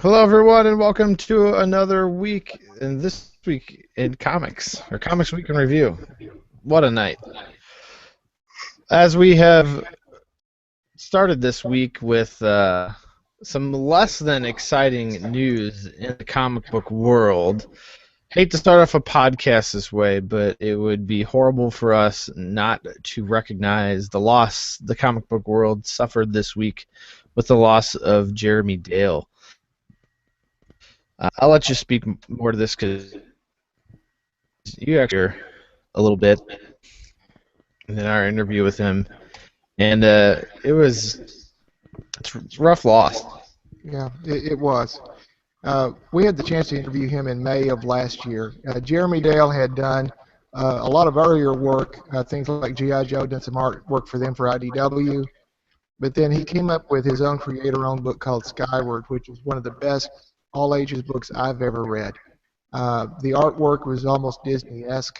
Hello, everyone, and welcome to another week. And this week in comics, or Comics Week in Review. What a night! As we have started this week with some less than exciting news in the comic book world. Hate to start off a podcast this way, but it would be horrible for us not to recognize the loss the comic book world suffered this week with the loss of Jeremy Dale. I'll let you speak more to this because you actually hear a little bit in our interview with him, and it's a rough loss. Yeah, it was. We had the chance to interview him in May of last year. Jeremy Dale had done a lot of earlier work, things like G.I. Joe, done some art work for them for IDW, but then he came up with his own creator-owned book called Skyward, which is one of the best all-ages books I've ever read. The artwork was almost Disney-esque.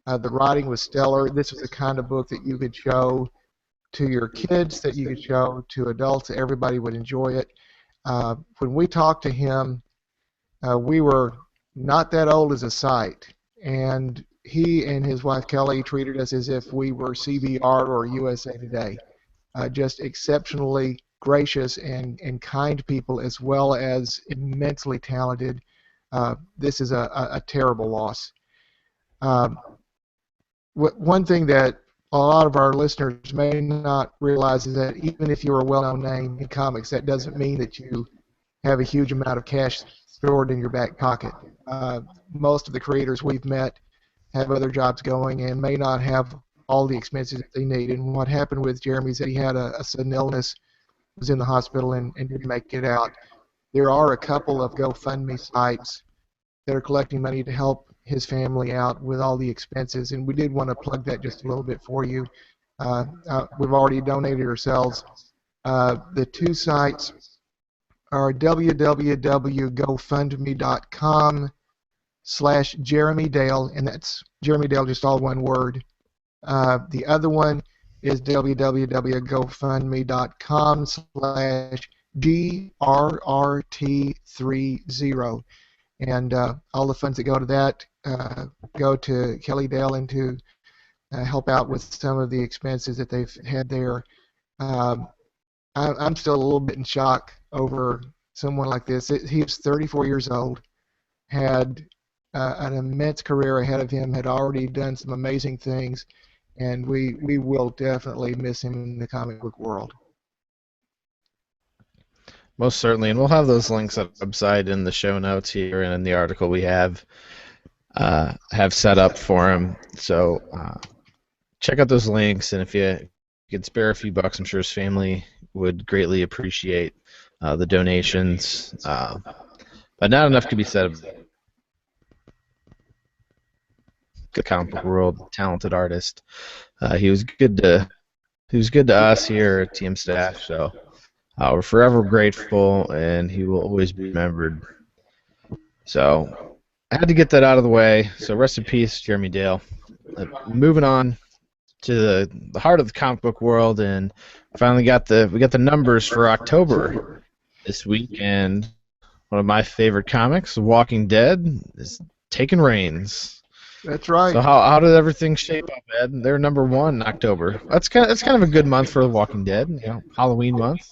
The writing was stellar. This was the kind of book that you could show to your kids, that you could show to adults. Everybody would enjoy it. When we talked to him, we were not that old as a site, and he and his wife Kelly treated us as if we were CBR or USA Today. Just exceptionally gracious and kind people, as well as immensely talented. This is a terrible loss. One thing that a lot of our listeners may not realize is that even if you're a well-known name in comics, that doesn't mean that you have a huge amount of cash stored in your back pocket. Most of the creators we've met have other jobs going and may not have all the expenses that they need. And what happened with Jeremy is that he had a sudden illness, was in the hospital, and didn't make it out. There are a couple of GoFundMe sites that are collecting money to help his family out with all the expenses, and we did want to plug that just a little bit for you. We've already donated ourselves. The two sites are www.gofundme.com/Jeremy Dale, and that's Jeremy Dale, just all one word. The other one is www.gofundme.com/GRRT30. And all the funds that go to that go to Kelly Dale and to help out with some of the expenses that they've had there. I'm still a little bit in shock over someone like this. He was 34 years old, had an immense career ahead of him, had already done some amazing things, and we will definitely miss him in the comic book world. Most certainly, and we'll have those links upside in the show notes here and in the article we have set up for him. So check out those links, and if you could spare a few bucks, I'm sure his family would greatly appreciate the donations. But not enough could be said of the comic book world, talented artist. He was good to us here at Team Staff. So. We're forever grateful, and he will always be remembered. So I had to get that out of the way. So rest in peace, Jeremy Dale. Moving on to the heart of the comic book world, and finally got the numbers for October this week, and one of my favorite comics, The Walking Dead, is taking reins. That's right. So how did everything shape up, Ed? They're number 1 in October. That's kind of a good month for The Walking Dead. Halloween month.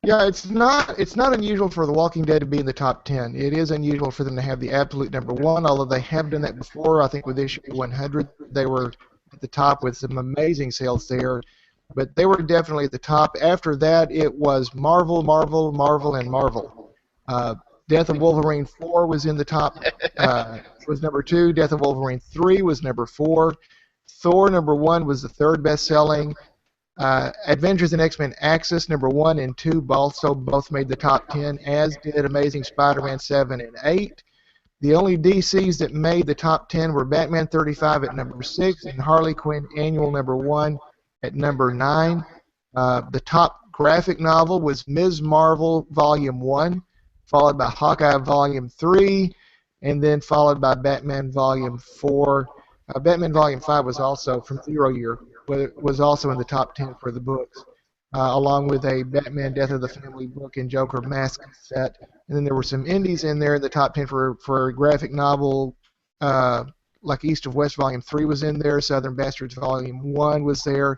Yeah, it's not unusual for The Walking Dead to be in the top 10. It is unusual for them to have the absolute number 1, although they have done that before. I think with issue 100, they were at the top with some amazing sales there, but they were definitely at the top. After that, it was Marvel, Marvel, Marvel, and Marvel. Death of Wolverine 4 was in the top, was number 2. Death of Wolverine 3 was number 4. Thor number 1 was the 3rd best-selling. Avengers and X-Men Axis number 1 and 2 also both made the top 10, as did Amazing Spider-Man 7 and 8. The only DCs that made the top 10 were Batman 35 at number 6 and Harley Quinn Annual number 1 at number 9. The top graphic novel was Ms. Marvel Volume 1, followed by Hawkeye Volume 3, and then followed by Batman Volume 4. Batman Volume 5 was also from Zero Year, but it was also in the top 10 for the books. along with a Batman Death of the Family book and Joker Mask set. And then there were some indies in there in the top 10 for a graphic novel, like East of West Volume 3 was in there, Southern Bastards Volume 1 was there,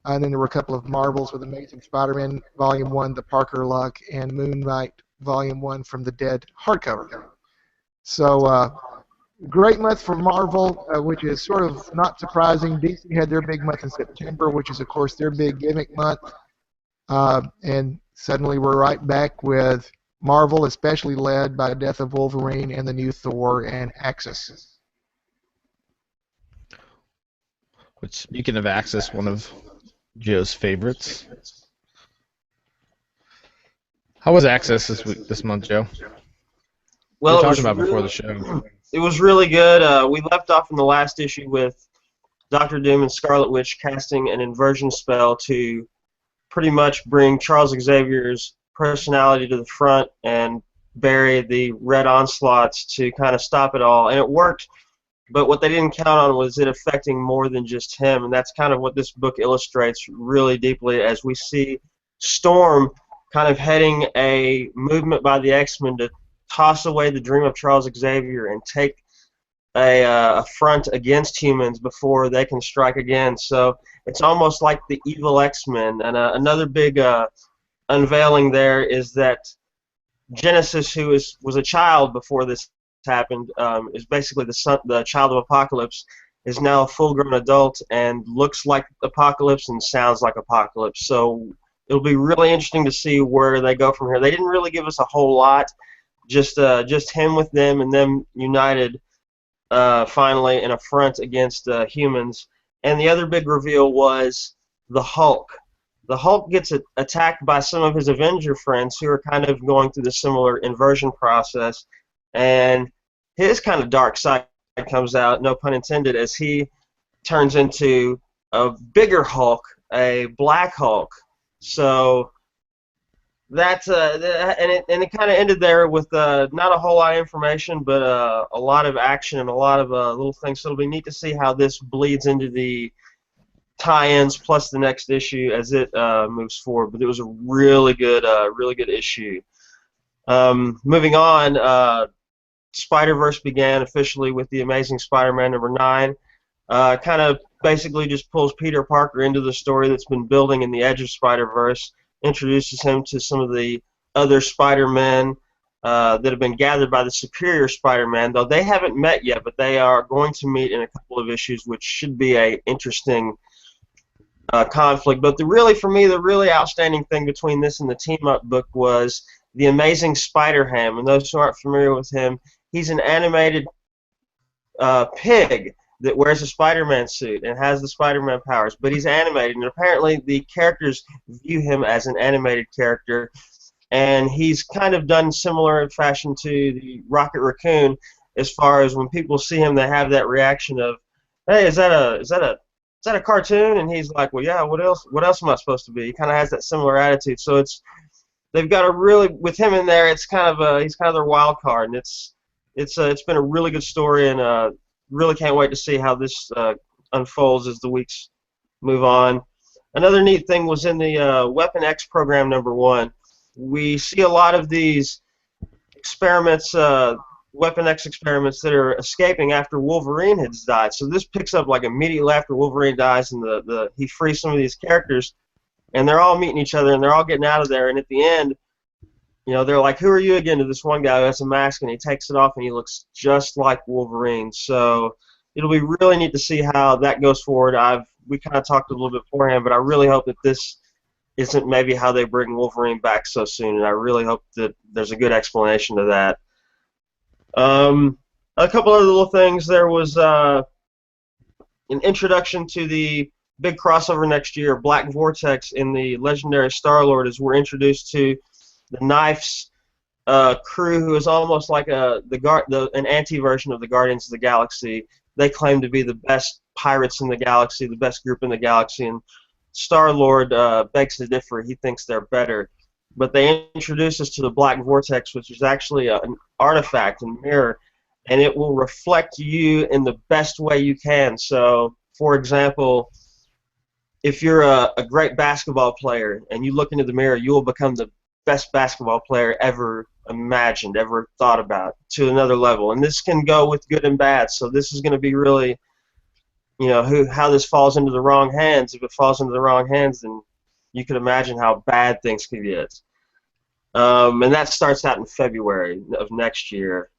and then there were a couple of Marvels with Amazing Spider-Man Volume 1, The Parker Luck, and Moon Knight Volume 1 from the Dead hardcover. So, great month for Marvel, which is sort of not surprising. DC had their big month in September, which is, of course, their big gimmick month. And suddenly we're right back with Marvel, especially led by Death of Wolverine and the new Thor and Axis. Which, speaking of Axis, one of Joe's favorites. How was Axis this month, Joe? Well, we were talking about before the show. It was really good. We left off in the last issue with Doctor Doom and Scarlet Witch casting an inversion spell to pretty much bring Charles Xavier's personality to the front and bury the Red Onslaughts to kind of stop it all. And it worked, but what they didn't count on was it affecting more than just him, and that's kind of what this book illustrates really deeply as we see Storm kind of heading a movement by the X-Men to toss away the dream of Charles Xavier and take a front against humans before they can strike again. So it's almost like the evil X-Men. And another big unveiling there is that Genesis, who was a child before this happened, is basically the child of Apocalypse, is now a full-grown adult and looks like Apocalypse and sounds like Apocalypse. So it'll be really interesting to see where they go from here. They didn't really give us a whole lot. Just him with them and them united finally in a front against humans. And the other big reveal was the Hulk. The Hulk gets attacked by some of his Avenger friends who are kind of going through the similar inversion process, and his kind of dark side comes out, no pun intended, as he turns into a bigger Hulk, a Black Hulk. So that's and it kind of ended there with not a whole lot of information, but a lot of action and a lot of little things. So it'll be neat to see how this bleeds into the tie-ins plus the next issue as it moves forward. But it was a really good issue. Moving on, Spider-Verse began officially with the Amazing Spider-Man #9. Kind of basically just pulls Peter Parker into the story that's been building in the Edge of Spider-Verse. Introduces him to some of the other Spider-Men that have been gathered by the Superior Spider-Man, though they haven't met yet, but they are going to meet in a couple of issues, which should be a interesting conflict. But for me, the really outstanding thing between this and the team-up book was the Amazing Spider-Ham. And those who aren't familiar with him, he's an animated pig that wears a Spider-Man suit and has the Spider-Man powers, but he's animated, and apparently the characters view him as an animated character, and he's kind of done similar in fashion to the Rocket Raccoon, as far as when people see him, they have that reaction of, "Hey, is that a cartoon?" And he's like, "Well, yeah. What else am I supposed to be?" He kind of has that similar attitude. So they've got with him in there. It's kind of he's kind of their wild card, and it's been a really good story, and really can't wait to see how this unfolds as the weeks move on. Another neat thing was in the Weapon X program #1. We see a lot of these experiments, Weapon X experiments that are escaping after Wolverine has died. So this picks up like immediately after Wolverine dies, and he frees some of these characters, and they're all meeting each other, and they're all getting out of there. And at the end, they're like, "Who are you again?" to this one guy who has a mask, and he takes it off, and he looks just like Wolverine. So it'll be really neat to see how that goes forward. We kind of talked a little bit beforehand, but I really hope that this isn't maybe how they bring Wolverine back so soon, and I really hope that there's a good explanation to that. A couple other little things. There was an introduction to the big crossover next year, Black Vortex in the legendary Star-Lord, as we're introduced to the Knife's crew, who is almost like an anti-version of the Guardians of the Galaxy. They claim to be the best pirates in the galaxy, the best group in the galaxy, and Star-Lord begs to differ. He thinks they're better. But they introduce us to the Black Vortex, which is actually an artifact and mirror, and it will reflect you in the best way you can. So, for example, if you're a great basketball player and you look into the mirror, you will become the best basketball player ever imagined, ever thought about, to another level. And this can go with good and bad. So this is going to be really, how this falls into the wrong hands. If it falls into the wrong hands, then you can imagine how bad things could get. And that starts out in February of next year.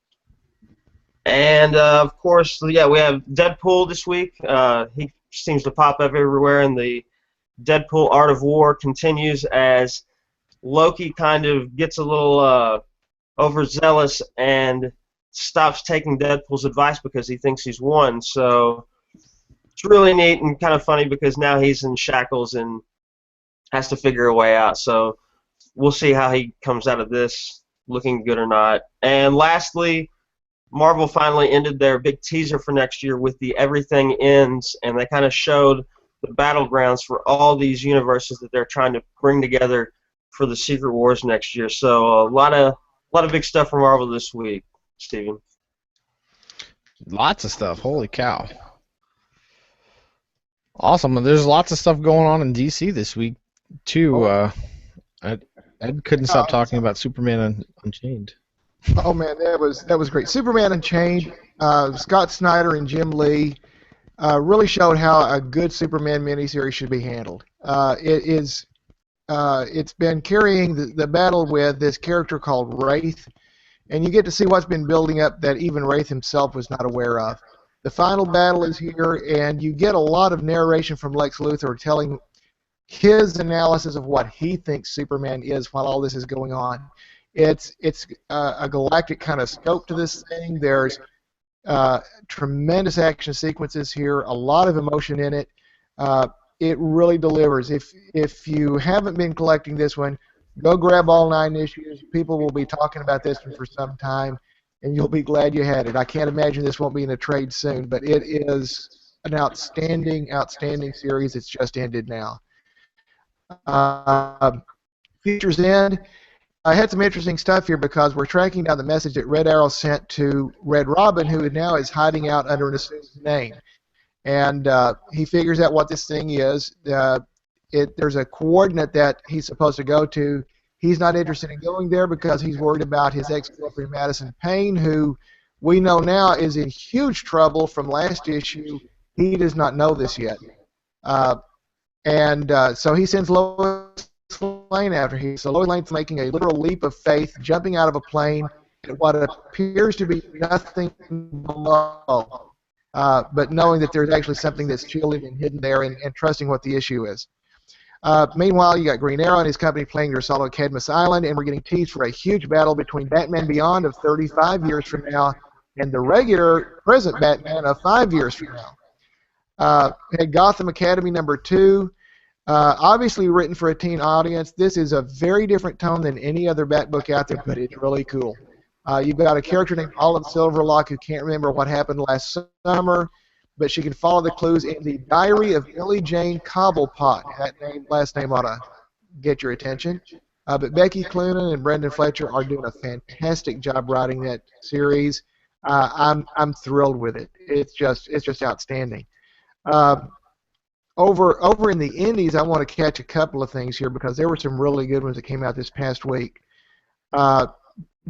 And, of course, yeah, we have Deadpool this week. He seems to pop up everywhere, and the Deadpool Art of War continues as Loki kind of gets a little overzealous and stops taking Deadpool's advice because he thinks he's won. So it's really neat and kind of funny because now he's in shackles and has to figure a way out. So we'll see how he comes out of this, looking good or not. And lastly, Marvel finally ended their big teaser for next year with the Everything Ends, and they kind of showed the battlegrounds for all these universes that they're trying to bring together for the Secret Wars next year. So a lot of big stuff from Marvel this week, Steven. Lots of stuff. Holy cow. Awesome. There's lots of stuff going on in DC this week, too. Ed couldn't stop talking about Superman Unchained. Oh man, that was great. Superman Unchained, Scott Snyder and Jim Lee really showed how a good Superman miniseries should be handled. It's been carrying the battle with this character called Wraith, and you get to see what's been building up that even Wraith himself was not aware of. The final battle is here, and you get a lot of narration from Lex Luthor telling his analysis of what he thinks Superman is while all this is going on. It's a galactic kind of scope to this thing. There's tremendous action sequences here, a lot of emotion in it. It really delivers. If you haven't been collecting this one, go grab all 9 issues. People will be talking about this one for some time, and you'll be glad you had it. I can't imagine this won't be in a trade soon, but it is an outstanding, outstanding series. It's just ended now. Future's End. I had some interesting stuff here because we're tracking down the message that Red Arrow sent to Red Robin, who now is hiding out under an assumed name. And he figures out what this thing is. There's a coordinate that he's supposed to go to. He's not interested in going there because he's worried about his ex-girlfriend, Madison Payne, who we know now is in huge trouble from last issue. He does not know this yet. So he sends Lois Lane after him. So Lois Lane's making a literal leap of faith, jumping out of a plane at what appears to be nothing below, but knowing that there's actually something that's shielded and hidden there, and trusting what the issue is. Meanwhile, you got Green Arrow and his company playing their solo Cadmus Island, and we're getting teased for a huge battle between Batman Beyond of 35 years from now and the regular present Batman of 5 years from now. Had Gotham Academy #2. Obviously written for a teen audience. This is a very different tone than any other Bat book out there, but it's really cool. You've got a character named Olive Silverlock who can't remember what happened last summer, but she can follow the clues in the Diary of Billie Jane Cobblepot. That last name ought to get your attention. But Becky Cloonan and Brendan Fletcher are doing a fantastic job writing that series. I'm thrilled with it. It's just outstanding. Over in the indies, I want to catch a couple of things here because there were some really good ones that came out this past week.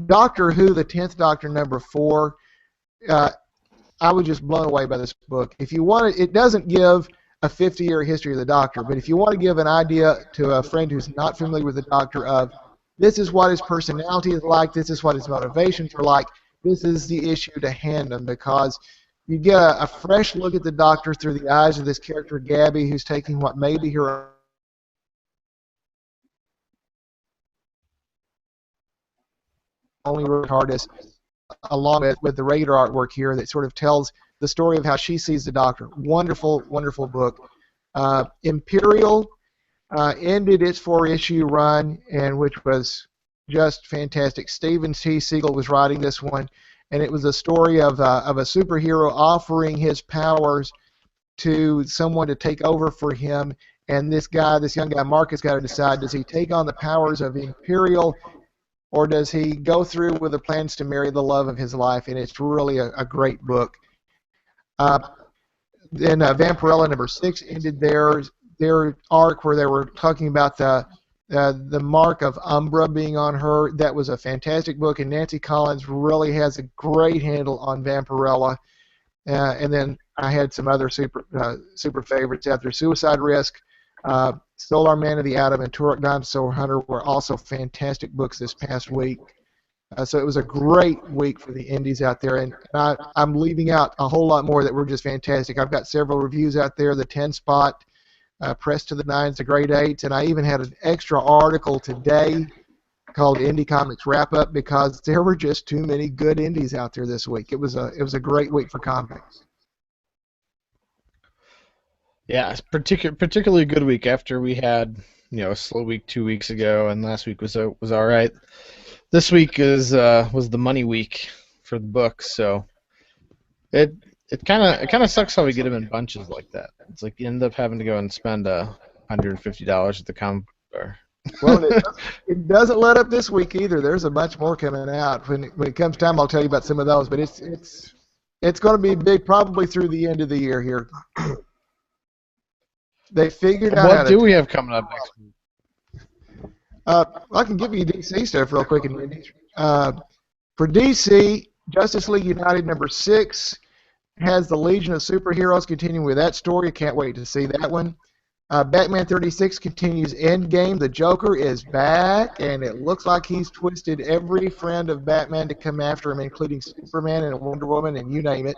Doctor Who, the 10th Doctor, #4. I was just blown away by this book. If you want it doesn't give a 50-year history of the Doctor, but if you want to give an idea to a friend who's not familiar with the Doctor of this is what his personality is like, this is what his motivations are like, this is the issue to hand them, because you get a fresh look at the Doctor through the eyes of this character, Gabby, who's taking what may be her only TARDIS, along with the regular artwork here that sort of tells the story of how she sees the Doctor. Wonderful, wonderful book. Imperial ended its 4-issue run, and which was just fantastic. Steven T. Siegel was writing this one, and it was a story of a superhero offering his powers to someone to take over for him, and this young guy, Marcus, got to decide, does he take on the powers of Imperial, or does he go through with the plans to marry the love of his life? And it's really a great book. Then Vampirella #6 ended there. their arc where they were talking about the mark of Umbra being on her. That was a fantastic book, and Nancy Collins really has a great handle on Vampirella. And then I had some other super favorites out there. Suicide Risk, Solar Man of the Atom, and Turok Dinosaur Hunter were also fantastic books this past week. So it was a great week for the indies out there, and I'm leaving out a whole lot more that were just fantastic. I've got several reviews out there, the 10 spot, Press to the Nines, the Grade 8s, and I even had an extra article today called Indie Comics Wrap Up because there were just too many good indies out there this week. It was a great week for comics. Yeah, it's particularly good week after we had a slow week 2 weeks ago, and last week was all right. This week was the money week for the books, so it kind of sucks how we get them in bunches like that. It's like you end up having to go and spend $150 at the comic store. Well, it doesn't let up this week either. There's a bunch more coming out. When it comes time, I'll tell you about some of those. But it's going to be big, probably through the end of the year here. They figured out. What do we have coming up next week? I can give you DC stuff real quick. For DC, Justice League United #6 has the Legion of Superheroes continuing with that story. I can't wait to see that one. Batman 36 continues Endgame. The Joker is back, and it looks like he's twisted every friend of Batman to come after him, including Superman and Wonder Woman and you name it.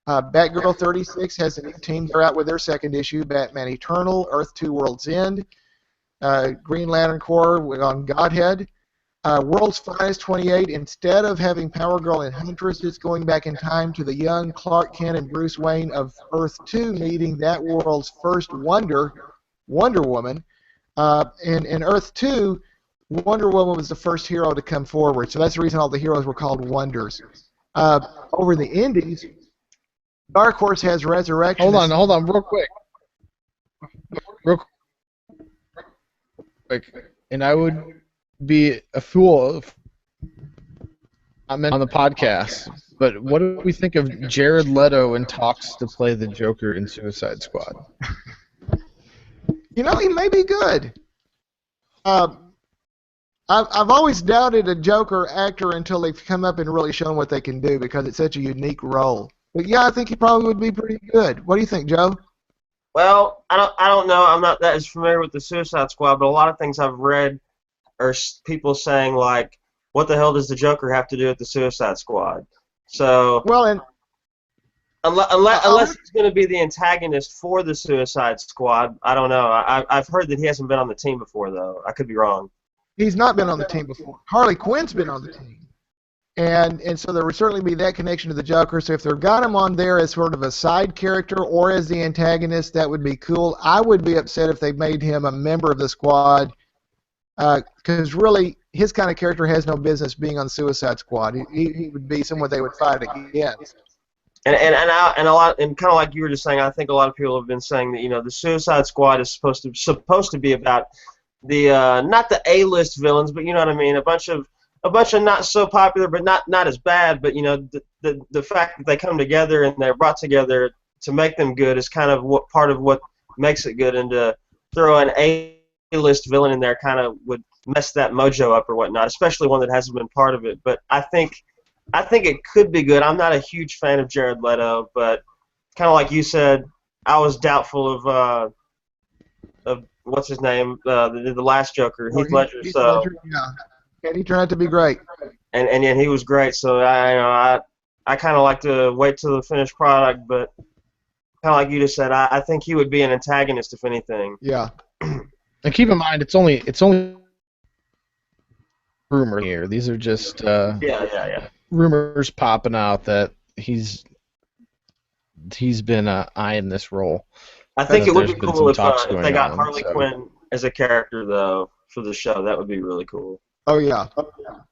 Batgirl 36 has a new team. They're out with their second issue, Batman Eternal, Earth 2 World's End. Green Lantern Corps on Godhead. World's Finest 28, instead of having Power Girl and Huntress, it's going back in time to the young Clark Kent and Bruce Wayne of Earth 2 meeting that world's first Wonder Woman. In Earth 2, Wonder Woman was the first hero to come forward, so that's the reason all the heroes were called Wonders. Over the Indies, Dark Horse has Resurrection. Hold on, real quick. And I would be a fool if I'm on the podcast, but what do we think of Jared Leto in talks to play the Joker in Suicide Squad? He may be good. I've always doubted a Joker actor until they've come up and really shown what they can do because it's such a unique role. But yeah, I think he probably would be pretty good. What do you think, Joe? Well, I don't know. I'm not that as familiar with the Suicide Squad, but a lot of things I've read are people saying like, "What the hell does the Joker have to do with the Suicide Squad?" So, well, and unless he's going to be the antagonist for the Suicide Squad, I don't know. I've heard that he hasn't been on the team before, though. I could be wrong. He's not been on the team before. Harley Quinn's been on the team. And so there would certainly be that connection to the Joker. So if they've got him on there as sort of a side character or as the antagonist, that would be cool. I would be upset if they made him a member of the squad because really his kind of character has no business being on Suicide Squad. He would be someone they would fight against. And a lot, and kind of like you were just saying, I think a lot of people have been saying that the Suicide Squad is supposed to be about the not the A-list villains, but you know what I mean, a bunch of not so popular, but not as bad. But the fact that they come together and they're brought together to make them good is kind of part of what makes it good. And to throw an A-list villain in there kind of would mess that mojo up or whatnot, especially one that hasn't been part of it. But I think it could be good. I'm not a huge fan of Jared Leto, but kind of like you said, I was doubtful of what's his name, the last Joker, Heath Ledger. Ledger, yeah. And he turned out to be great. And he was great. So I kind of like to wait till the finished product, but kind of like you just said, I think he would be an antagonist if anything. Yeah. And keep in mind, it's only rumor here. These are just rumors popping out that he's been eyeing this role. I think it would be cool if they got Harley Quinn as a character though for the show. That would be really cool. Oh yeah.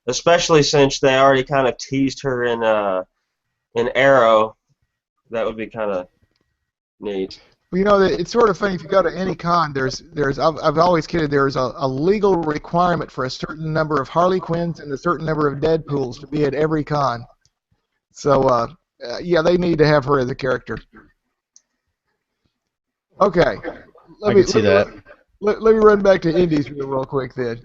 Especially since they already kind of teased her in Arrow. That would be kind of neat. Well, it's sort of funny. If you go to any con, I've always kidded, there's a legal requirement for a certain number of Harley Quinns and a certain number of Deadpools to be at every con. So, yeah, they need to have her as a character. Okay. I can see that. Let me run back to Indies real quick then.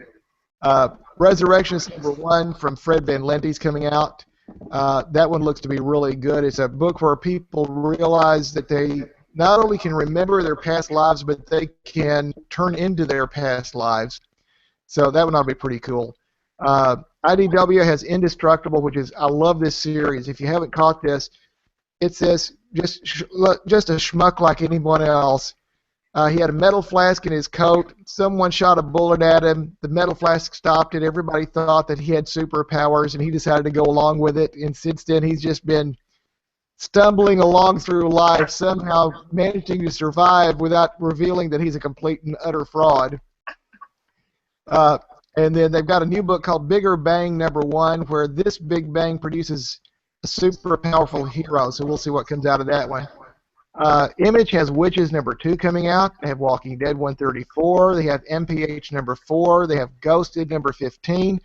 Resurrectionist #1 from Fred Van Lente's coming out. That one looks to be really good. It's a book where people realize that they not only can remember their past lives, but they can turn into their past lives. So that one ought to be pretty cool. IDW has Indestructible, which is, I love this series. If you haven't caught this, it's this just a schmuck like anyone else. He had a metal flask in his coat. Someone shot a bullet at him. The metal flask stopped it. Everybody thought that he had superpowers, and he decided to go along with it. And since then, he's just been stumbling along through life, somehow managing to survive without revealing that he's a complete and utter fraud. And then they've got a new book called Bigger Bang #1, where this Big Bang produces a super powerful hero. So we'll see what comes out of that one. Image has Witches #2 coming out. They have Walking Dead 134. They have MPH #4. They have Ghosted #15.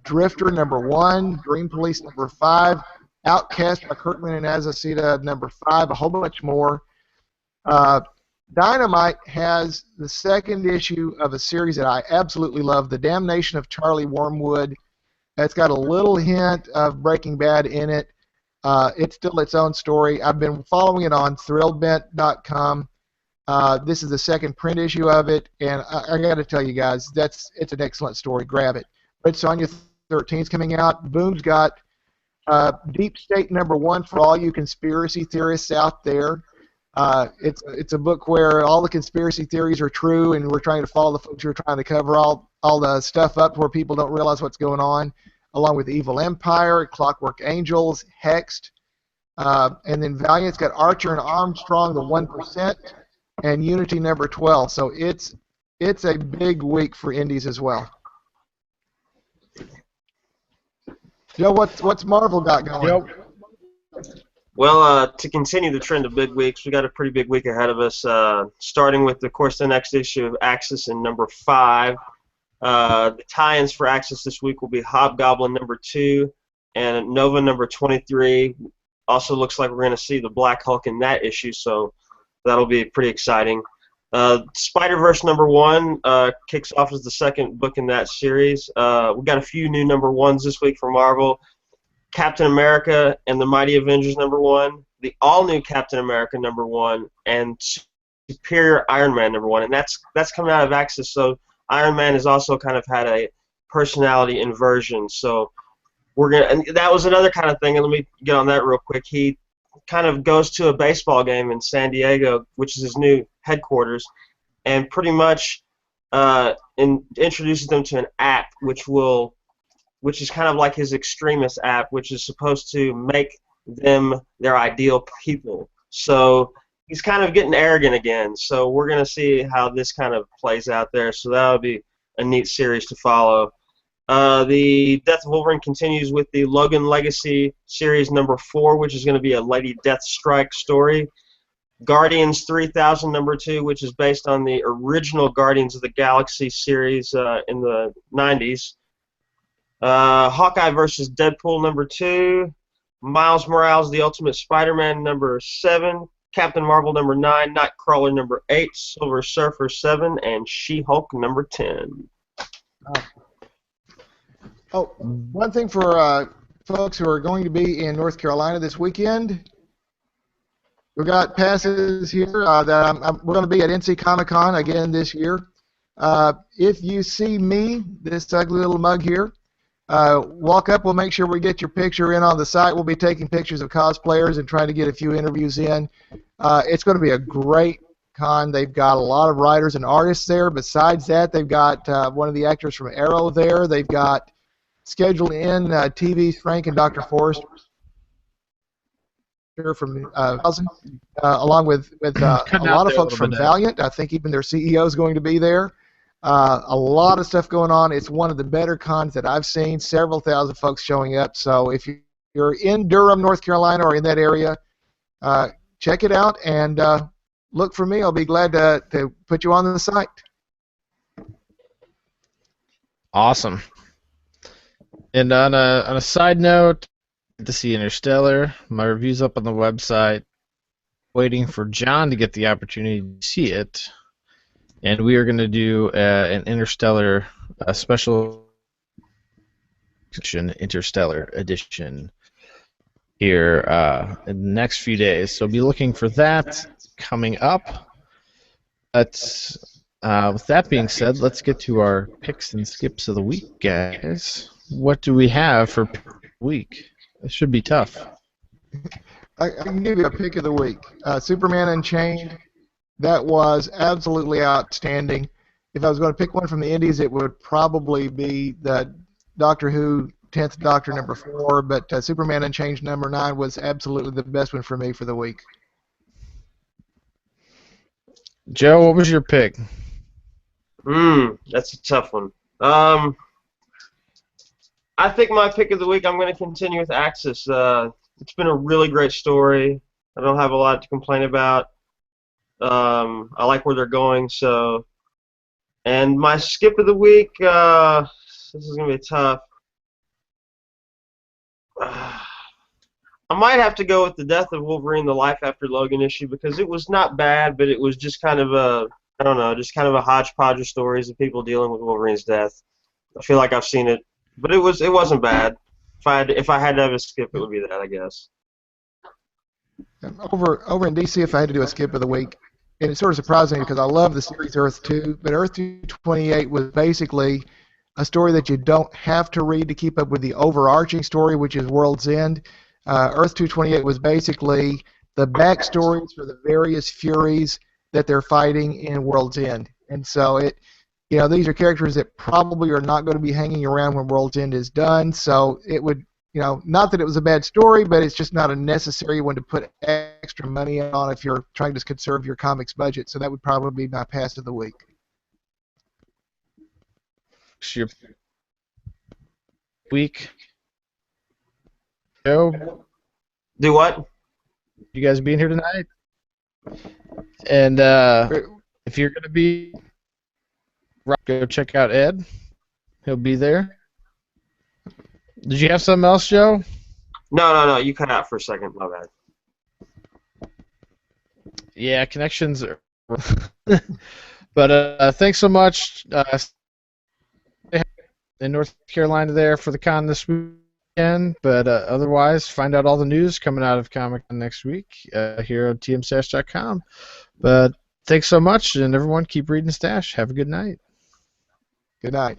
Drifter #1. Dream Police #5. Outcast by Kirkman and Azaceta #5. A whole bunch more. Dynamite has the second issue of a series that I absolutely love, The Damnation of Charlie Wormwood. It's got a little hint of Breaking Bad in it. It's still its own story. I've been following it on thrillbent.com. This is the second print issue of it, and I got to tell you guys, it's an excellent story. Grab it. Red Sonja 13 is coming out. Boom's got Deep State #1 for all you conspiracy theorists out there. It's a book where all the conspiracy theories are true, and we're trying to follow the folks who are trying to cover all the stuff up where people don't realize what's going on, along with Evil Empire, Clockwork Angels, Hexed, and then Valiant's got Archer and Armstrong, the 1%, and Unity #12. So it's a big week for indies as well. Joe, what's Marvel got going? Yep. Well, to continue the trend of big weeks, we got a pretty big week ahead of us. Starting with, of course, the next issue of Axis in #5. The tie-ins for Axis this week will be Hobgoblin #2 and Nova #23. Also looks like we're going to see the Black Hulk in that issue, so that'll be pretty exciting. Spider-Verse #1 kicks off as the second book in that series. We got a few new #1s this week for Marvel. Captain America and the Mighty Avengers #1, the all-new Captain America #1, and Superior Iron Man #1, and that's coming out of Axis. So Iron Man has also kind of had a personality inversion. So and that was another kind of thing. And let me get on that real quick. He kind of goes to a baseball game in San Diego, which is his new headquarters, and pretty much introduces them to an app which is kind of like his Extremis app, which is supposed to make them their ideal people. So he's kind of getting arrogant again. So we're going to see how this kind of plays out there. So that'll be a neat series to follow. The Death of Wolverine continues with the Logan Legacy series #4, which is going to be a Lady Deathstrike story. Guardians 3000 #2, which is based on the original Guardians of the Galaxy series in the 90s. Hawkeye vs. Deadpool #2, Miles Morales, The Ultimate Spider-Man #7, Captain Marvel #9, Nightcrawler #8, Silver Surfer 7, and She-Hulk #10. Oh, one thing for folks who are going to be in North Carolina this weekend, we've got passes here that we're going to be at NC Comic Con again this year. If you see me, this ugly little mug here, walk up. We'll make sure we get your picture in on the site. We'll be taking pictures of cosplayers and trying to get a few interviews in. It's going to be a great con. They've got a lot of writers and artists there. Besides that, they've got one of the actors from Arrow there. They've got scheduled in TV's Frank and Dr. Forrester from along with a lot of folks from Valiant. I think even their CEO is going to be there. A lot of stuff going on. It's one of the better cons that I've seen. Several thousand folks showing up. So if you're in Durham, North Carolina, or in that area, check it out and look for me. I'll be glad to put you on the site. Awesome. And on a side note, to see Interstellar. My review's up on the website. Waiting for John to get the opportunity to see it. and we are going to do an Interstellar special edition, Interstellar edition here in the next few days. So be looking for that coming up. But with that being said, let's get to our picks and skips of the week, guys. What do we have for pick of the week? It should be tough. I can give you a pick of the week. Superman Unchained. That was absolutely outstanding. If I was going to pick one from the indies, it would probably be the Doctor Who 10th Doctor #4, but Superman Unchained #9 was absolutely the best one for me for the week. Joe, what was your pick? That's a tough one. I think my pick of the week, I'm going to continue with Axis. It's been a really great story. I don't have a lot to complain about. I like where they're going. So, and my skip of the week, this is going to be tough. I might have to go with the Death of Wolverine, the Life After Logan issue, because it was not bad, but it was just kind of a, I don't know, just kind of a hodgepodge of stories of people dealing with Wolverine's death. I feel like I've seen it, but it wasn't bad. If I had to have a skip, it would be that, I guess. Over in DC, if I had to do a skip of the week, and it's sort of surprising because I love the series Earth 2, but Earth 228 was basically a story that you don't have to read to keep up with the overarching story, which is World's End. Earth 228 was basically the backstories for the various Furies that they're fighting in World's End. And so these are characters that probably are not going to be hanging around when World's End is done. So it would, not that it was a bad story, but it's just not a necessary one to put extra money on if you're trying to conserve your comics budget. So that would probably be my pass of the week. Your week. Joe? Do what? You guys being here tonight? And if you're going to be, go check out Ed. He'll be there. Did you have something else, Joe? No. You cut out for a second. My bad. Yeah, connections are... But thanks so much. In North Carolina there for the con this weekend, but otherwise find out all the news coming out of Comic-Con next week here on tmstash.com. But thanks so much, and everyone keep reading Stash. Have a good night. Good night.